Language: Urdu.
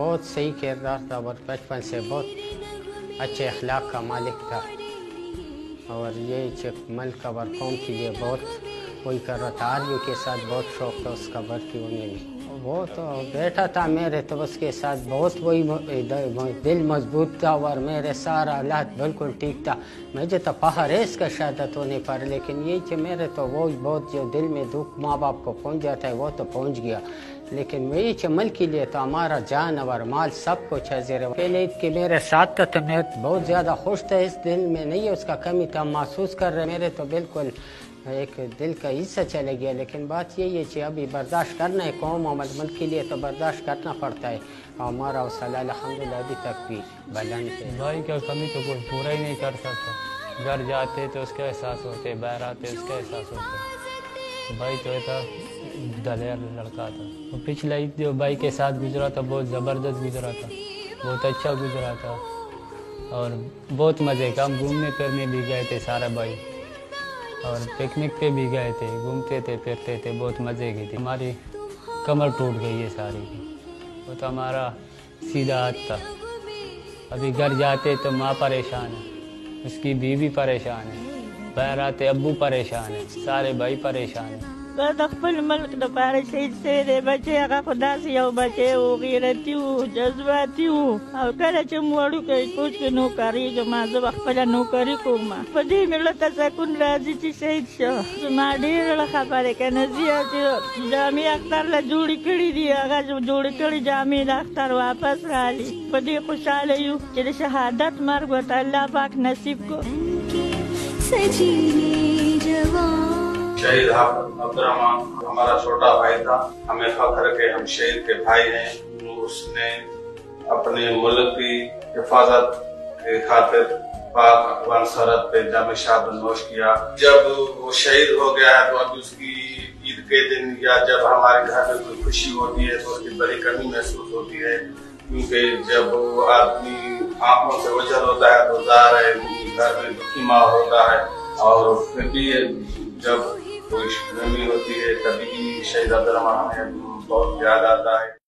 بہت صحیح کردار تھا اور بچپن سے بہت اچھے اخلاق کا مالک تھا، اور یہ ملک اور قوم کے لیے بہت وہی کر رہا تھا۔ آرمیوں کے ساتھ بہت شوق تھا اس کا بھرتی ہونے میں۔ وہ تو بیٹا تھا میرے، تو اس کے ساتھ بہت وہی دل مضبوط تھا اور میرے سارا حالات بالکل ٹھیک تھا۔ مجھے تو پہر ہے اس کا شہادت ہونے پر، لیکن یہ کہ میرے تو وہ بہت جو دل میں دکھ ماں باپ کو پہنچ جاتا ہے وہ تو پہنچ گیا، لیکن وہی کہ ملک کے لیے تو ہمارا جان اور مال سب کچھ ہے۔ پہلے عید کے میرے ساتھ تھا تو میں بہت زیادہ خوش تھا، اس دل میں نہیں ہے اس کا کمی تھا محسوس کر رہے میرے، تو بالکل ایک دل کا حصہ چلے گیا۔ لیکن بات یہی ہے کہ ابھی برداشت کرنا ہے، قوم اور ملک کے لیے تو برداشت کرنا پڑتا ہے، اور ہمارا وصلہ الحمدللہ ابھی تک بھی بلند ہے۔ بھائی کا کمی تو کوئی پورا ہی نہیں کر سکتا، گھر جاتے تو اس کا احساس ہوتے، باہر آتے اس کا احساس ہوتا۔ بھائی تو تھا دلیر لڑکا تھا، وہ پچھلا عید جو بھائی کے ساتھ گزرا تھا بہت زبردست گزرا تھا، بہت اچھا گزرا تھا، اور بہت مزے کا ہم گھومنے پھرنے بھی گئے تھے سارا بھائی، اور پکنک پہ بھی گئے تھے، گھومتے تھے پھرتے تھے، بہت مزے کی تھی۔ ہماری کمر ٹوٹ گئی ہے ساری کی، وہ تو ہمارا سیدھا ہاتھ تھا۔ ابھی گھر جاتے تو ماں پریشان ہے، اس کی بیوی پریشان ہے، باہر آتے ابو پریشان ہے، سارے بھائی پریشان ہیں۔ د خپل ملک دپاره شهید سوی دی بچی، هغه خو داسې یو بچی و، غیرتي و، جذباتي و، او کله چې م وړوکی کوچ کې نوکریږم ما زه به خپله نوکري کوم، په دې مې زړه ته سکون راځي چې شهید شو. زما ډېر زړه خفه دی، که نه زه چې جامې اختر له جوړې کړي دي، هغه جوړې کړي جامې د اختر واپس رالي، په دې خوشحاله یو چې د شهادت مرګ ورته الله پاک نصیب کو. شہید عبدالرحمان ہمارا چھوٹا بھائی تھا، ہمیں فخر ہے کہ ہم شہید کے بھائی ہیں۔ اس نے اپنے ملک کی حفاظت کی خاطر پاک افغان سرحد پہ جام شہادت نوش کیا۔ جب وہ شہید ہو گیا ہے تو اب اس کی عید کے دن یا جب ہمارے گھر میں کوئی خوشی ہوتی ہے تو اس کی بڑی کمی محسوس ہوتی ہے، کیونکہ جب وہ آدمی آنکھوں سے اوجھل ہوتا ہے تو ظاہر ہے گھر میں دکھی ماحول ہوتا ہے، اور پھر بھی جب کوئی نمی ہوتی ہے تبھی شہید عبدالرحمان ہمیں بہت یاد آتا ہے۔